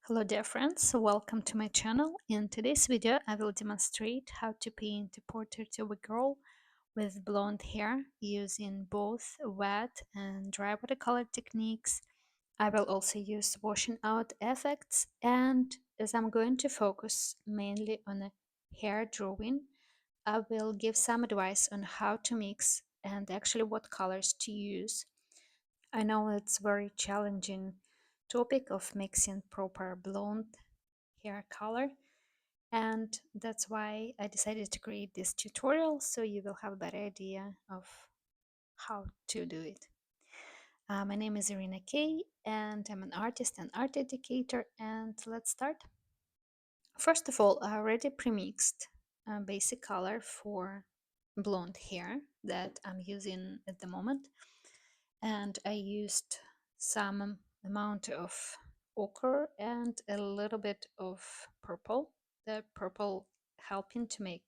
Hello dear friends, welcome to my channel. In today's video I will demonstrate how to paint a portrait of a girl with blonde hair using both wet and dry watercolor techniques. I will also use washing out effects, and as I'm going to focus mainly on a hair drawing, I will give some advice on how to mix and actually what colors to use. I know it's very challenging topic of mixing proper blonde hair color, and that's why I decided to create this tutorial so you will have a better idea of how to do it. My name is Irina K and I'm an artist and art educator, and let's start. First of all, I already pre-mixed a basic color for blonde hair that I'm using at the moment, and I used some amount of ochre and a little bit of purple. The purple helping to make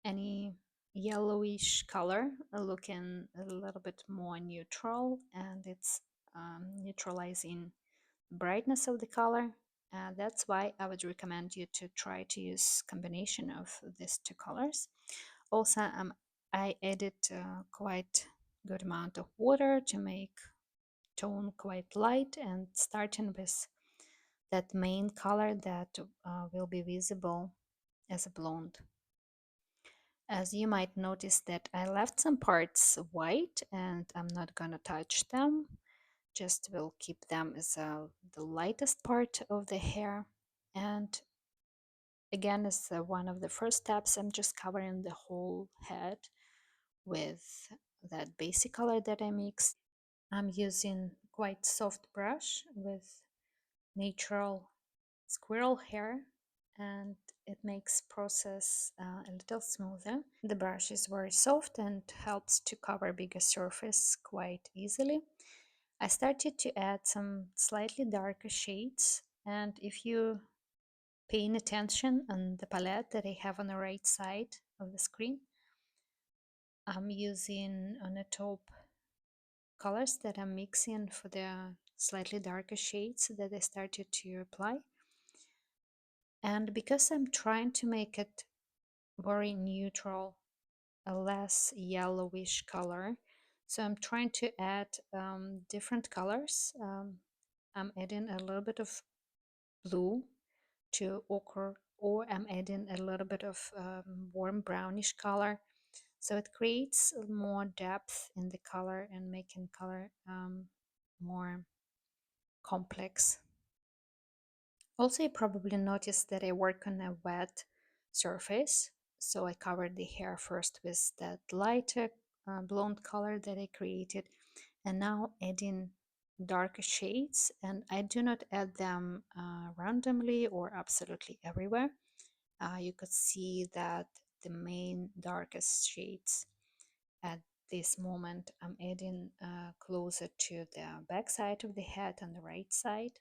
any yellowish color looking a little bit more neutral, and it's neutralizing brightness of the color. That's why I would recommend you to try to use combination of these two colors. Also, I added quite good amount of water to make tone quite light, and starting with that main color that will be visible as a blonde. As you might notice that I left some parts white and I'm not gonna touch them, just will keep them as the lightest part of the hair. And again, as one of the first steps, I'm just covering the whole head with that basic color that I mixed. I'm using quite soft brush with natural squirrel hair, and it makes process a little smoother. The brush is very soft and helps to cover bigger surface quite easily. I started to add some slightly darker shades, and if you paying attention on the palette that I have on the right side of the screen, I'm using on the top colors that I'm mixing for the slightly darker shades that I started to apply. And because I'm trying to make it very neutral, a less yellowish color, so I'm trying to add different colors. I'm adding a little bit of blue to ochre, or I'm adding a little bit of warm brownish color, so it creates more depth in the color and making color more complex. Also, you probably noticed that I work on a wet surface, so I covered the hair first with that lighter blonde color that I created, and now adding darker shades, and I do not add them randomly or absolutely everywhere. You could see that the main darkest shades at this moment I'm adding closer to the back side of the head on the right side,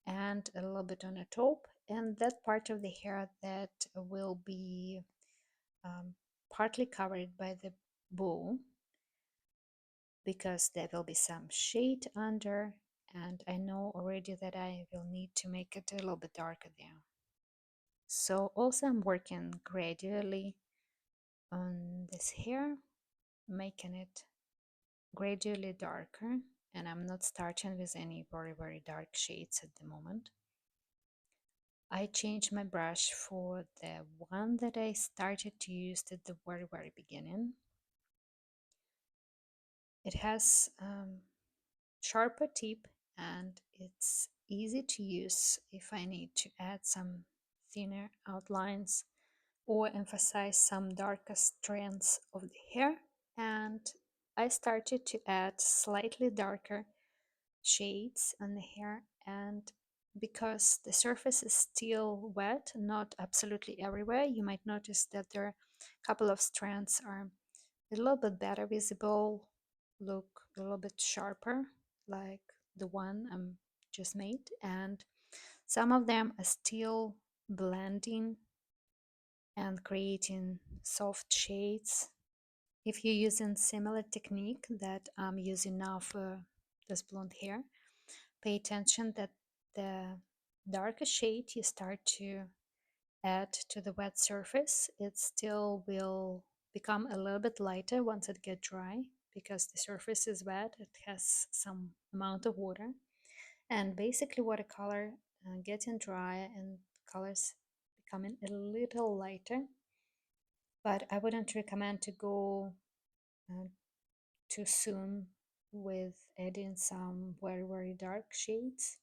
and a little bit on the top, and that part of the hair that will be um, partly covered by the bow, because there will be some shade under, and I know already that I will need to make it a little bit darker there. So also I'm working gradually on this hair, making it gradually darker, and I'm not starting with any very dark shades at the moment. I changed my brush for the one that I started to use at the very beginning. It has sharper tip, and it's easy to use if I need to add some thinner outlines or emphasize some darker strands of the hair. And I started to add slightly darker shades on the hair, and because the surface is still wet, not absolutely everywhere, you might notice that there are a couple of strands are a little bit better visible, look a little bit sharper, like the one I'm just made, and some of them are still blending and creating soft shades. If you're using similar technique that I'm using now for this blonde hair, pay attention that the darker shade you start to add to the wet surface, it still will become a little bit lighter once it gets dry because the surface is wet, it has some amount of water. And basically watercolor getting dry and colors becoming a little lighter, but I wouldn't recommend to go uh, too soon with adding some very dark shades.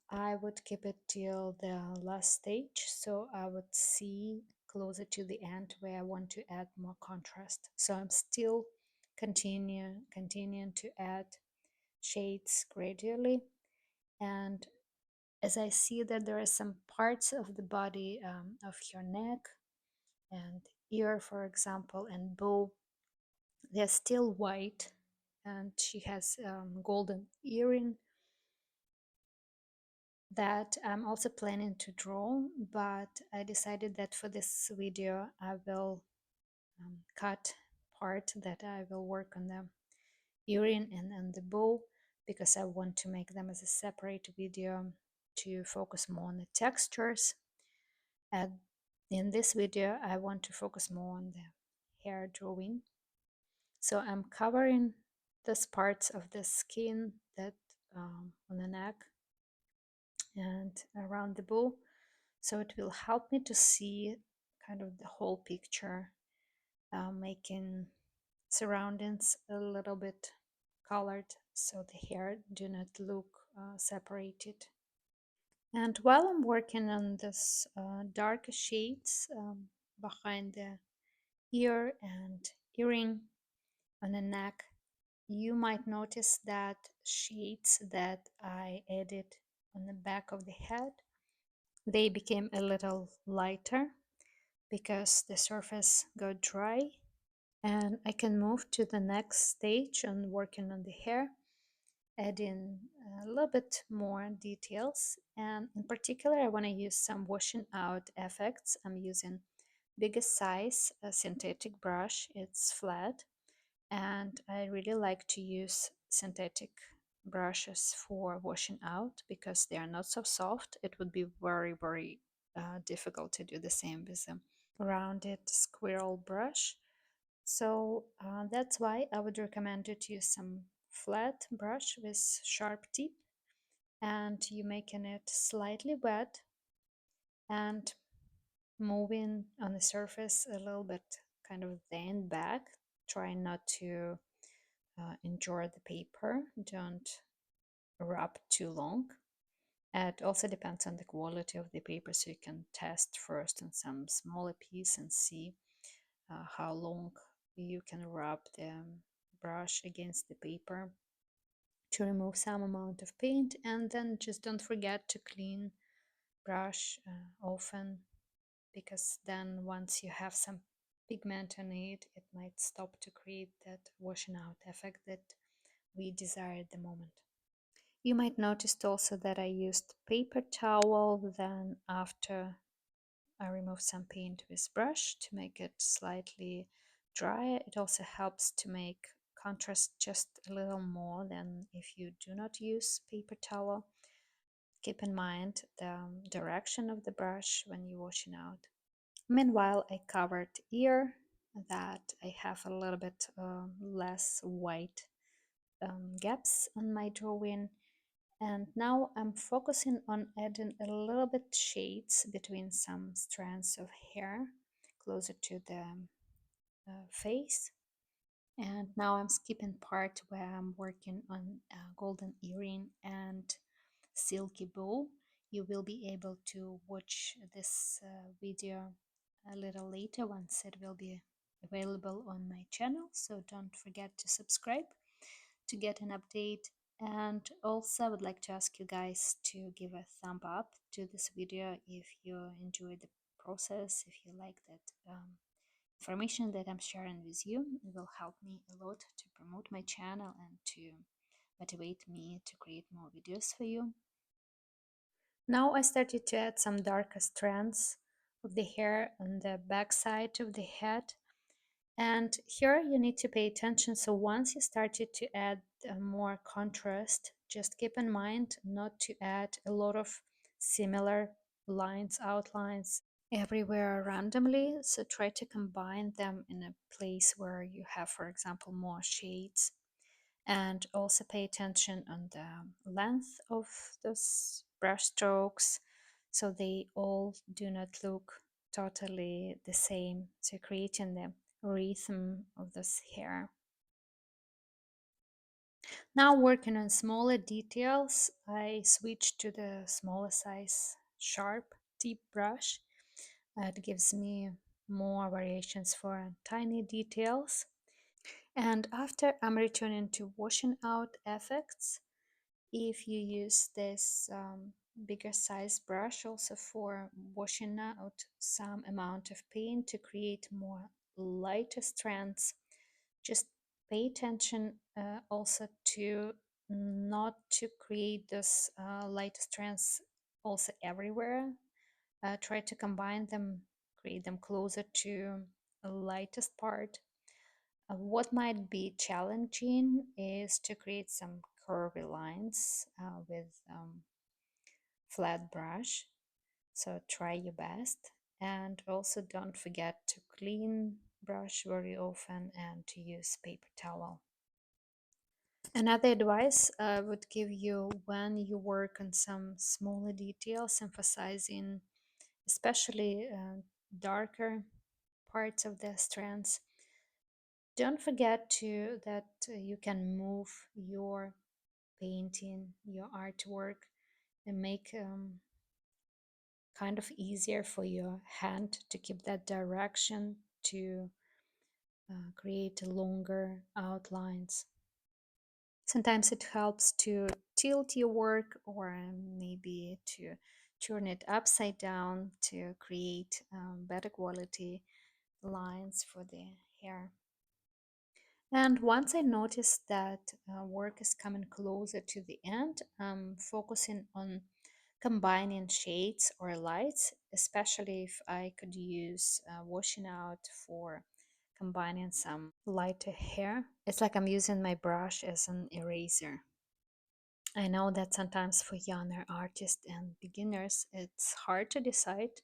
I would keep it till the last stage, so I would see closer to the end where I want to add more contrast. So I'm still continuing to add shades gradually, and as I see that there are some parts of the body of your neck and ear, for example, and bow, they're still white, and she has golden earring that I'm also planning to draw, but I decided that for this video I will cut part that I will work on the earring and on the bow, because I want to make them as a separate video to focus more on the textures. And in this video I want to focus more on the hair drawing. So I'm covering this parts of the skin that on the neck and around the bow, so it will help me to see kind of the whole picture, making surroundings a little bit colored so the hair do not look separated. And while I'm working on this darker shades behind the ear and earring on the neck, you might notice that shades that I added on the back of the head, they became a little lighter because the surface got dry, and I can move to the next stage on working on the hair, adding a little bit more details. And in particular I want to use some washing out effects. I'm using biggest size a synthetic brush, it's flat, and I really like to use synthetic brushes for washing out because they are not so soft. It would be very difficult to do the same with a rounded squirrel brush. So that's why I would recommend you to use some flat brush with sharp tip, and you making it slightly wet and moving on the surface a little bit, kind of then back, trying not to injure the paper, don't rub too long. It also depends on the quality of the paper, so you can test first on some smaller piece and see how long you can rub the brush against the paper to remove some amount of paint. And then just don't forget to clean brush often, because then once you have some pigment on it, it might stop to create that washing out effect that we desire at the moment. You might notice also that I used paper towel, then after I remove some paint with brush to make it slightly drier. It also helps to make contrast just a little more than if you do not use paper towel. Keep in mind the direction of the brush when you're washing out. Meanwhile, I covered ear that I have a little bit less white gaps on my drawing. And now I'm focusing on adding a little bit shades between some strands of hair closer to the face. And now I'm skipping part where I'm working on a golden earring and silky bow. You will be able to watch this video a little later once it will be available on my channel, so don't forget to subscribe to get an update. And also I would like to ask you guys to give a thumb up to this video if you enjoyed the process, if you like that information that I'm sharing with you. It will help me a lot to promote my channel and to motivate me to create more videos for you. Now I started to add some darker strands of the hair on the back side of the head. And here you need to pay attention. So once you started to add more contrast, just keep in mind not to add a lot of similar lines, outlines everywhere randomly. So try to combine them in a place where you have, for example, more shades. And also pay attention on the length of those brush strokes so they all do not look totally the same. So creating the rhythm of this hair. Now working on smaller details, I switched to the smaller size sharp tip brush. It gives me more variations for tiny details. And after I'm returning to washing out effects, if you use this bigger size brush also for washing out some amount of paint to create more lighter strands, just pay attention also to not to create this light strands also everywhere. Try to combine them, create them closer to the lightest part. What might be challenging is to create some curvy lines with flat brush. So try your best. And also don't forget to clean brush very often and to use paper towel. Another advice I would give you when you work on some smaller details, emphasizing especially darker parts of the strands, don't forget to that you can move your painting, your artwork, and make kind of easier for your hand to keep that direction to create longer outlines. Sometimes it helps to tilt your work or maybe to turn it upside down to create better quality lines for the hair. And once I noticed that work is coming closer to the end, I'm focusing on combining shades or lights, especially if I could use washing out for combining some lighter hair. It's like I'm using my brush as an eraser. I know that sometimes for younger artists and beginners, it's hard to decide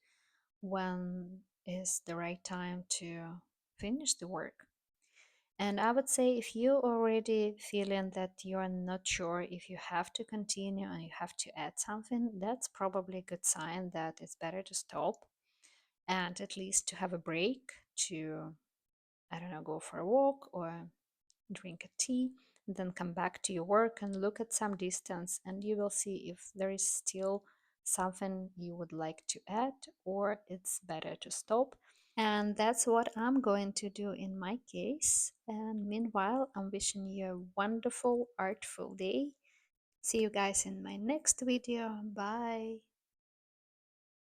when is the right time to finish the work. And I would say if you already feeling that you're not sure if you have to continue and you have to add something, that's probably a good sign that it's better to stop and at least to have a break to, I don't know, go for a walk or drink a tea, and then come back to your work and look at some distance, and you will see if there is still something you would like to add or it's better to stop. And that's what I'm going to do in my case. And meanwhile, I'm wishing you a wonderful, artful day. See you guys in my next video. Bye.